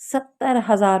70,000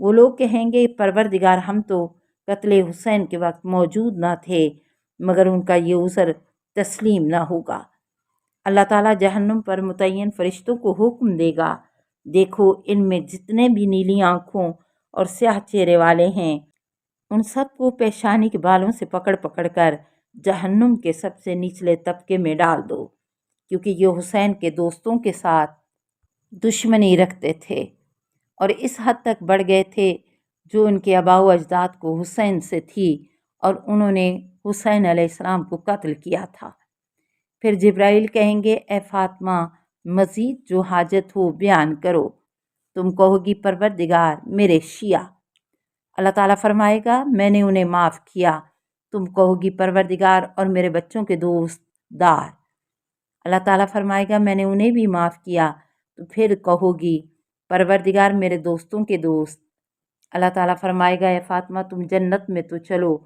وہ لوگ کہیں گے پروردگار ہم تو قتل حسین کے وقت موجود نہ تھے، مگر ان کا یہ عذر تسلیم نہ ہوگا۔ اللہ تعالیٰ جہنم پر متعین فرشتوں کو حکم دے گا، دیکھو ان میں جتنے بھی نیلی آنکھوں اور سیاہ چہرے والے ہیں ان سب کو پیشانی کے بالوں سے پکڑ پکڑ کر جہنم کے سب سے نچلے طبقے میں ڈال دو، کیونکہ یہ حسین کے دوستوں کے ساتھ دشمنی رکھتے تھے اور اس حد تک بڑھ گئے تھے جو ان کے آباء و اجداد کو حسین سے تھی اور انہوں نے حسین علیہ السلام کو قتل کیا تھا۔ پھر جبرائیل کہیں گے اے فاطمہ مزید جو حاجت ہو بیان کرو، تم کہو گی پروردگار میرے شیعہ۔ اللہ تعالیٰ فرمائے گا میں نے انہیں معاف کیا، تم کہو گی پروردگار اور میرے بچوں کے دوست دار۔ اللہ تعالیٰ فرمائے گا میں نے انہیں بھی معاف کیا، تو پھر کہو گی پروردگار میرے دوستوں کے دوست۔ اللہ تعالیٰ فرمائے گا اے فاطمہ تم جنت میں تو چلو،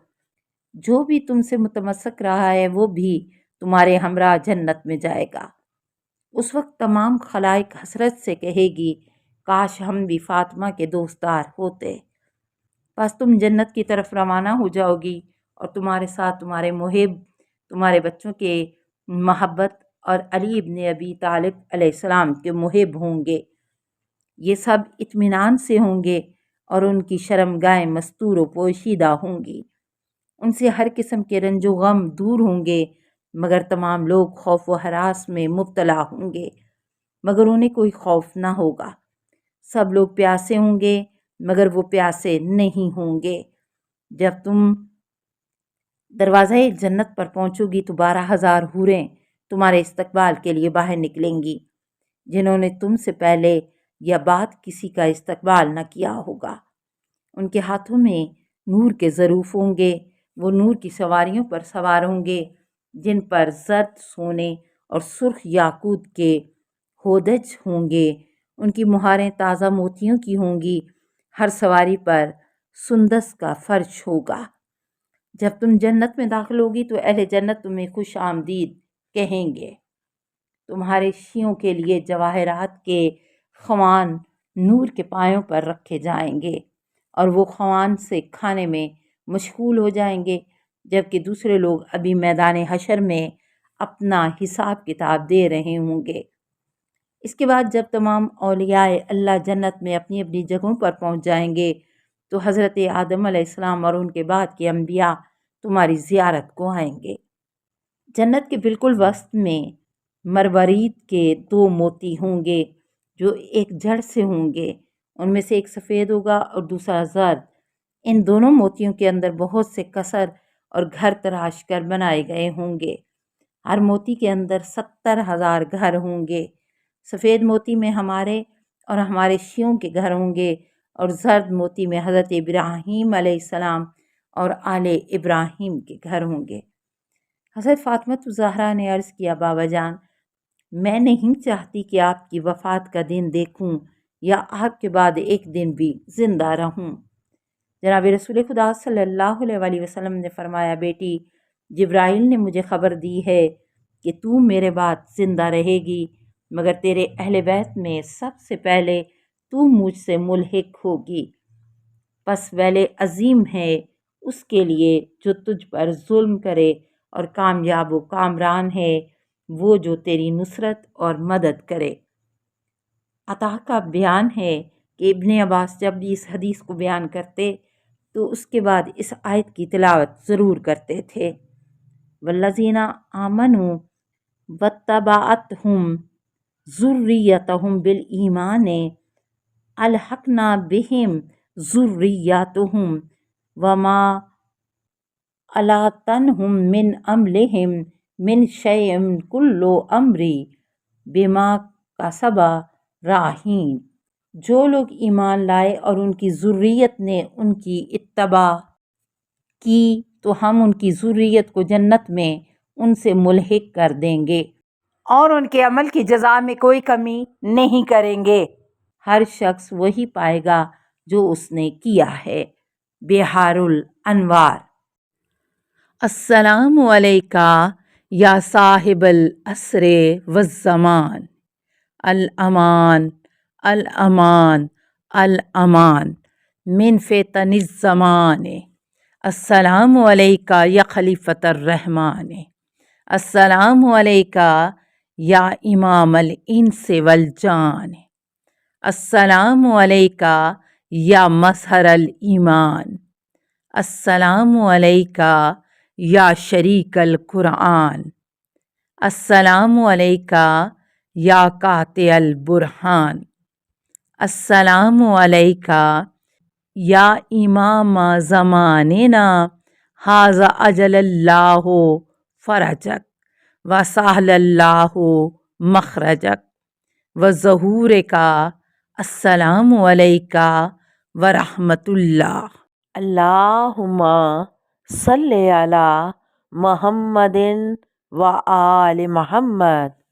جو بھی تم سے متمسک رہا ہے وہ بھی تمہارے ہمراہ جنت میں جائے گا۔ اس وقت تمام خلائق حسرت سے کہے گی کاش ہم بھی فاطمہ کے دوستدار ہوتے۔ بس تم جنت کی طرف روانہ ہو جاؤ گی اور تمہارے ساتھ تمہارے محب، تمہارے بچوں کے محبت اور علی ابن ابی طالب علیہ السلام کے محب ہوں گے۔ یہ سب اطمینان سے ہوں گے اور ان کی شرمگاہیں مستور و پوشیدہ ہوں گی۔ ان سے ہر قسم کے رنج و غم دور ہوں گے، مگر تمام لوگ خوف و ہراس میں مبتلا ہوں گے، مگر انہیں کوئی خوف نہ ہوگا۔ سب لوگ پیاسے ہوں گے مگر وہ پیاسے نہیں ہوں گے۔ جب تم دروازہ جنت پر پہنچو گی تو 12,000 حوریں تمہارے استقبال کے لیے باہر نکلیں گی، جنہوں نے تم سے پہلے یا بعد کسی کا استقبال نہ کیا ہوگا۔ ان کے ہاتھوں میں نور کے ظروف ہوں گے، وہ نور کی سواریوں پر سوار ہوں گے جن پر زرد سونے اور سرخ یاقوت کے ہودج ہوں گے۔ ان کی مہاریں تازہ موتیوں کی ہوں گی، ہر سواری پر سندس کا فرش ہوگا۔ جب تم جنت میں داخل ہوگی تو اہل جنت تمہیں خوش آمدید کہیں گے۔ تمہارے شیعوں کے لیے جواہرات کے خوان نور کے پایوں پر رکھے جائیں گے اور وہ خوان سے کھانے میں مشغول ہو جائیں گے، جبکہ دوسرے لوگ ابھی میدان حشر میں اپنا حساب کتاب دے رہے ہوں گے۔ اس کے بعد جب تمام اولیاء اللہ جنت میں اپنی اپنی جگہوں پر پہنچ جائیں گے تو حضرت آدم علیہ السلام اور ان کے بعد کے انبیاء تمہاری زیارت کو آئیں گے۔ جنت کے بالکل وسط میں مروارید کے 2 موتی ہوں گے جو ایک جڑ سے ہوں گے، ان میں سے ایک سفید ہوگا اور دوسرا زرد۔ ان دونوں موتیوں کے اندر بہت سے قصر اور گھر تراش کر بنائے گئے ہوں گے۔ ہر موتی کے اندر 70,000 گھر ہوں گے۔ سفید موتی میں ہمارے اور ہمارے شیعوں کے گھر ہوں گے اور زرد موتی میں حضرت ابراہیم علیہ السلام اور آل ابراہیم کے گھر ہوں گے۔ حضرت فاطمہ الزہرا نے عرض کیا بابا جان میں نہیں چاہتی کہ آپ کی وفات کا دن دیکھوں یا آپ کے بعد ایک دن بھی زندہ رہوں۔ جناب رسول خدا صلی اللہ علیہ وسلم نے فرمایا بیٹی جبرائیل نے مجھے خبر دی ہے کہ تو میرے بعد زندہ رہے گی، مگر تیرے اہل بیت میں سب سے پہلے تو مجھ سے ملحق ہوگی۔ پس ویل عظیم ہے اس کے لیے جو تجھ پر ظلم کرے اور کامیاب و کامران ہے وہ جو تیری نصرت اور مدد کرے۔ عطا کا بیان ہے کہ ابن عباس جب بھی اس حدیث کو بیان کرتے تو اس کے بعد اس آیت کی تلاوت ضرور کرتے تھے۔ والذین آمنوا واتبعتہم ذریتہم بالایمان الحقنا بہم ذریاتہم وما علتنہم من عملہم من شیء کل امر بما کسب راہین۔ جو لوگ ایمان لائے اور ان کی ذریت نے ان کی اتباع کی تو ہم ان کی ذریت کو جنت میں ان سے ملحق کر دیں گے اور ان کے عمل کی جزا میں کوئی کمی نہیں کریں گے۔ ہر شخص وہی پائے گا جو اس نے کیا ہے۔ بہار الانوار۔ السلام علیکہ یا صاحب العصر والزمان، الامان الامان الامان۔ من فتن الزمان السلام علیکہ یا خلیفۃ الرحمن السلام علیکہ یا امام الانس والجان السلام علیکہ یا مظہر الایمان السلام علیکہ یا شریک القرآن السلام علیکہ یا قاطع البرہان السلام علیکہ یا امام زماننا ھذا اجل اللہ فرجک وسہل اللہ مخرجک وظہورک السلام علیکہ ورحمۃ اللہ اللہم صلی علی محمد و آل محمد